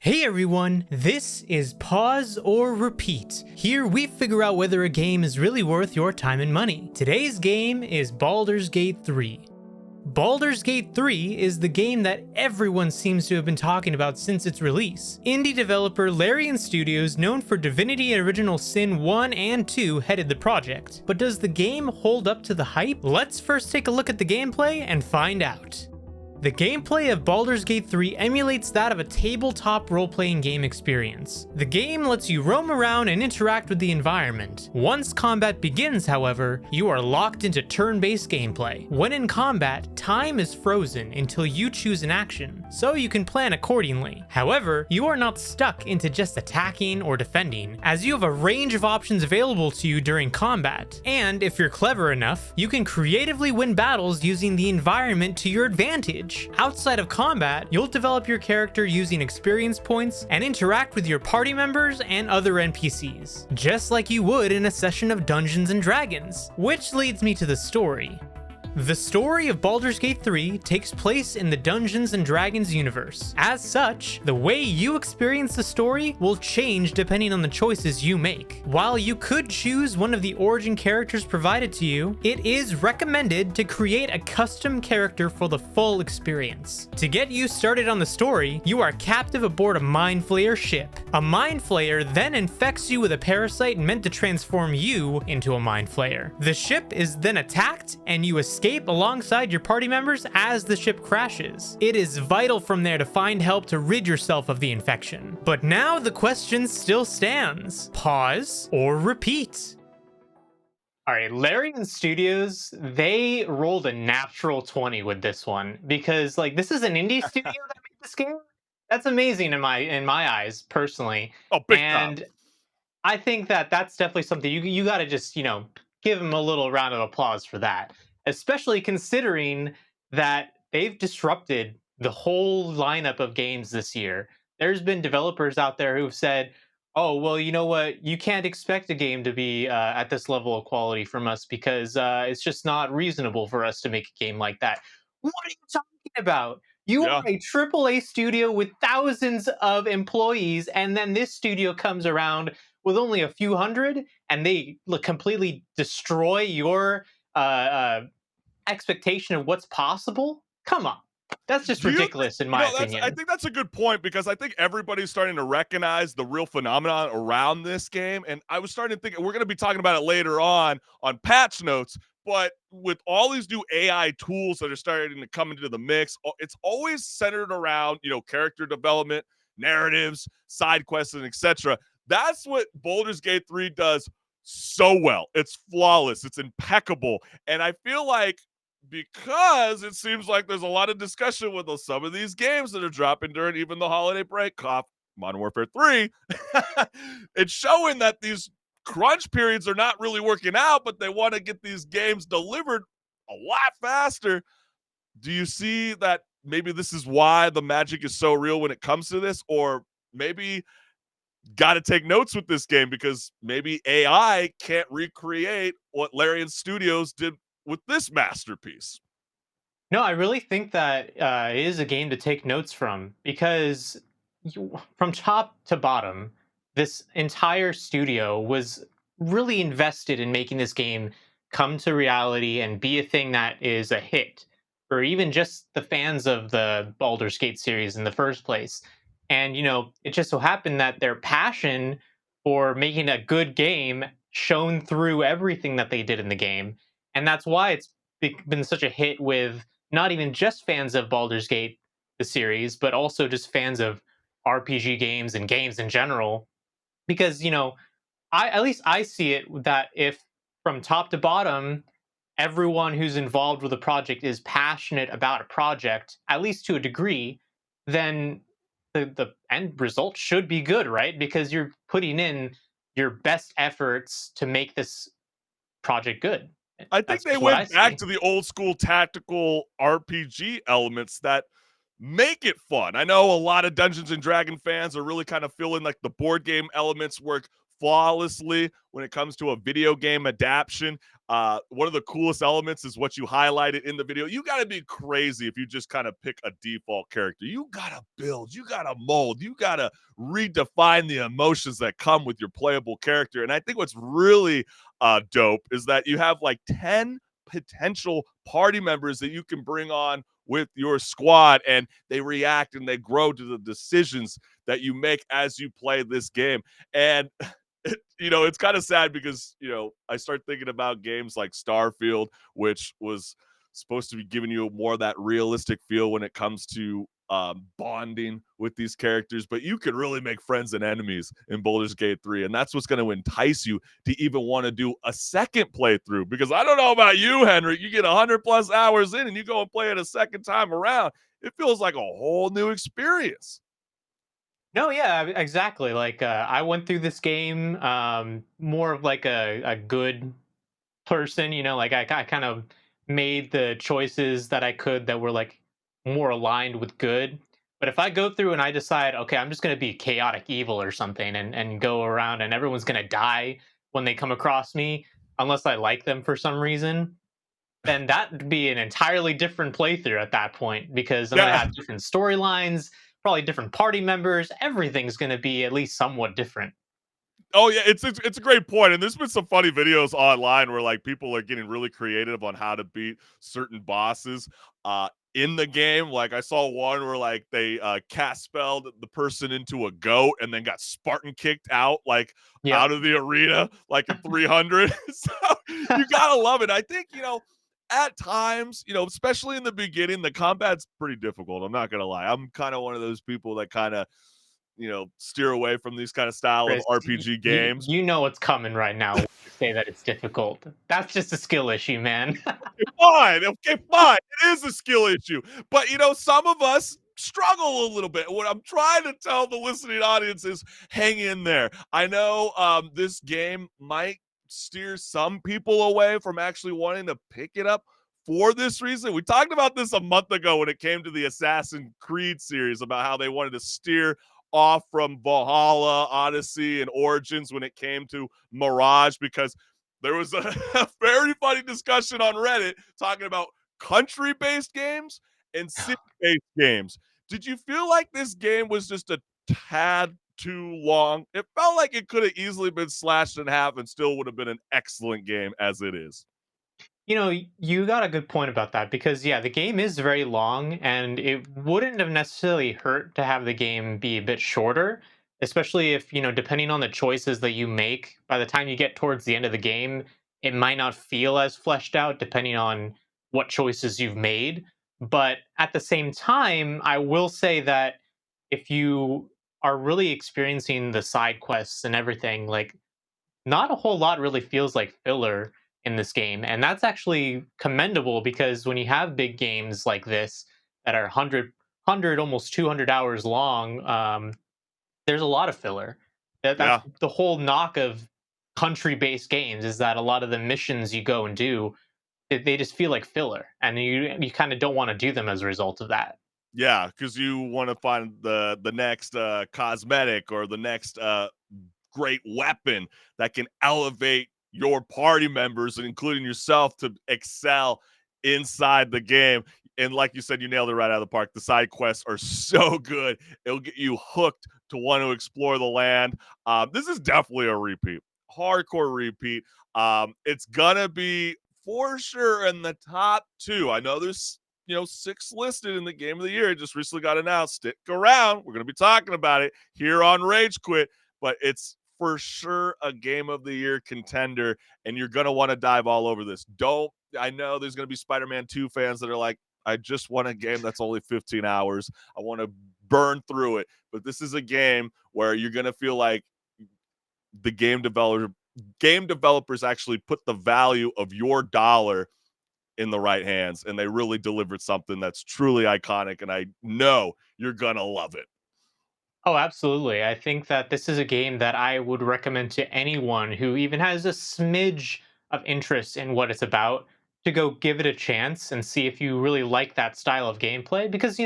Hey everyone, this is Pause or Repeat. Here we figure out whether a game is really worth your time and money. Today's game is Baldur's Gate 3. Baldur's Gate 3 is the game that everyone seems to have been talking about since its release. Indie developer Larian Studios, known for Divinity Original Sin 1 and 2, headed the project. But does the game hold up to the hype? Let's first take a look at the gameplay and find out. The gameplay of Baldur's Gate 3 emulates that of a tabletop role-playing game experience. The game lets you roam around and interact with the environment. Once combat begins, however, you are locked into turn-based gameplay. When in combat, time is frozen until you choose an action, so you can plan accordingly. However, you are not stuck into just attacking or defending, as you have a range of options available to you during combat. And if you're clever enough, you can creatively win battles using the environment to your advantage. Outside of combat, you'll develop your character using experience points and interact with your party members and other NPCs, just like you would in a session of Dungeons and Dragons. Which leads me to the story. The story of Baldur's Gate 3 takes place in the Dungeons and Dragons universe. As such, the way you experience the story will change depending on the choices you make. While you could choose one of the origin characters provided to you, it is recommended to create a custom character for the full experience. To get you started on the story, you are captive aboard a Mind Flayer ship. A Mind Flayer then infects you with a parasite meant to transform you into a Mind Flayer. The ship is then attacked and you escape alongside your party members as the ship crashes. It is vital from there to find help to rid yourself of the infection. But now the question still stands. Pause or repeat? Alright, Larian Studios, they rolled a natural 20 with this one because this is an indie studio that made this game. That's amazing in my eyes, personally. Oh, big time. And I think that that's definitely something you got to just, give them a little round of applause for that, especially considering that they've disrupted the whole lineup of games this year. There's been developers out there who've said, "Oh, well, you know what? You can't expect a game to be at this level of quality from us because it's just not reasonable for us to make a game like that." What are you talking about? You Yeah. are a AAA studio with thousands of employees, and then this studio comes around with only a few hundred, and they completely destroy your expectation of what's possible? Come on. That's just Do you think, ridiculous, in my I opinion. think that's a good point because I think everybody's starting to recognize the real phenomenon around this game. And I was starting to think, we're going to be talking about it later on patch notes, but with all these new AI tools that are starting to come into the mix, it's always centered around, character development, narratives, side quests, and etc. That's what Baldur's Gate 3 does so well. It's flawless. It's impeccable. And I feel like because it seems like there's a lot of discussion with some of these games that are dropping during even the holiday break, cough, Modern Warfare 3, it's showing that these crunch periods are not really working out, but they want to get these games delivered a lot faster. Do you see that maybe this is why the magic is so real when it comes to this? Or maybe got to take notes with this game because maybe AI can't recreate what Larian Studios did with this masterpiece. No, I really think that it is a game to take notes from because from top to bottom, this entire studio was really invested in making this game come to reality and be a thing that is a hit for even just the fans of the Baldur's Gate series in the first place. And, it just so happened that their passion for making a good game shone through everything that they did in the game. And that's why it's been such a hit with not even just fans of Baldur's Gate, the series, but also just fans of RPG games and games in general. Because, I at least I see it that if from top to bottom, everyone who's involved with a project is passionate about a project, at least to a degree, then the end result should be good, right? Because you're putting in your best efforts to make this project good. I think That's they just what I went back see. to the old school tactical RPG elements that make it fun. I know a lot of Dungeons and Dragon fans are really kind of feeling like the board game elements work flawlessly when it comes to a video game adaptation. One of the coolest elements is what you highlighted in the video. You got to be crazy if you just kind of pick a default character. You got to build, you got to mold, you got to redefine the emotions that come with your playable character. And I think what's really dope is that you have like 10 potential party members that you can bring on with your squad, and they react and they grow to the decisions that you make as you play this game. And it's kind of sad because I start thinking about games like Starfield, which was supposed to be giving you more of that realistic feel when it comes to bonding with these characters, but you can really make friends and enemies in Baldur's Gate 3, and that's what's going to entice you to even want to do a second playthrough. Because I don't know about you, Henrik, you get 100+ hours in and you go and play it a second time around, it feels like a whole new experience. No, yeah, exactly. Like I went through this game more of like a good person, like I kind of made the choices that I could that were like more aligned with good. But if I go through and I decide, okay, I'm just going to be chaotic evil or something and go around and everyone's going to die when they come across me, unless I like them for some reason, then that'd be an entirely different playthrough at that point because I'm going to Yeah. have different storylines, probably different party members. Everything's going to be at least somewhat different. Oh yeah, it's a great point, and there's been some funny videos online where like people are getting really creative on how to beat certain bosses in the game. Like I saw one where like they cast spelled the person into a goat and then got Spartan kicked out like Yep. out of the arena like in 300. So you gotta love it. I think at times, especially in the beginning, the combat's pretty difficult. I'm not gonna lie. I'm kind of one of those people that kind of steer away from these kind of style of Chris, RPG you games. you know what's coming right now when you say that it's difficult. That's just a skill issue, man. Fine, okay, fine. It is a skill issue, but some of us struggle a little bit. What I'm trying to tell the listening audience is, hang in there. I know this game might steer some people away from actually wanting to pick it up for this reason. We talked about this a month ago when it came to the Assassin's Creed series about how they wanted to steer off from Valhalla, Odyssey, and Origins when it came to Mirage, because there was a, a very funny discussion on Reddit talking about country-based games and city-based games. Did you feel like this game was just a tad too long? It felt like it could have easily been slashed in half and still would have been an excellent game as it is. You got a good point about that because yeah, the game is very long and it wouldn't have necessarily hurt to have the game be a bit shorter, especially if, depending on the choices that you make, by the time you get towards the end of the game, it might not feel as fleshed out depending on what choices you've made. But at the same time, I will say that if you are really experiencing the side quests and everything, like not a whole lot really feels like filler in this game. And that's actually commendable because when you have big games like this that are 100, almost 200 hours long, there's a lot of filler. That's Yeah. the whole knock of country based games is that a lot of the missions you go and do, they just feel like filler. And you kind of don't want to do them as a result of that. Yeah, because you want to find the next cosmetic or the next great weapon that can elevate your party members, including yourself, to excel inside the game. And like you said, you nailed it right out of the park. The side quests are so good. It'll get you hooked to want to explore the land. This is definitely a repeat, hardcore repeat. It's gonna be for sure in the top two. I know there's 6 listed in the game of the year. It just recently got announced. Stick around. We're gonna be talking about it here on Rage Quit, but it's for sure a game of the year contender, and you're gonna want to dive all over this. Don't I know there's gonna be Spider-Man 2 fans that are like, I just want a game that's only 15 hours. I want to burn through it. But this is a game where you're gonna feel like the game developers actually put the value of your dollar in the right hands, and they really delivered something that's truly iconic, and I know you're gonna love it. Oh, absolutely. I think that this is a game that I would recommend to anyone who even has a smidge of interest in what it's about to go give it a chance and see if you really like that style of gameplay because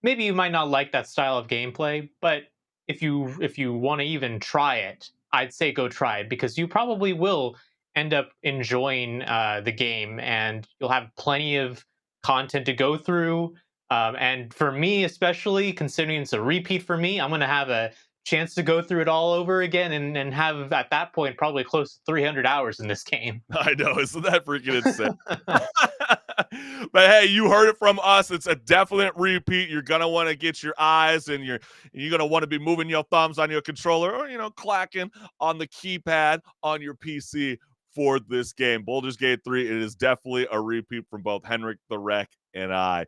maybe you might not like that style of gameplay, but if you want to even try it, I'd say go try it because you probably will end up enjoying the game, and you'll have plenty of content to go through. And for me, especially considering it's a repeat for me, I'm going to have a chance to go through it all over again and have at that point probably close to 300 hours in this game. I know, isn't that freaking insane? But hey, you heard it from us. It's a definite repeat. You're gonna want to get your eyes and you're gonna want to be moving your thumbs on your controller or clacking on the keypad on your PC for this game. Baldur's Gate 3, it is definitely a repeat from both HenricK The WrecK and I.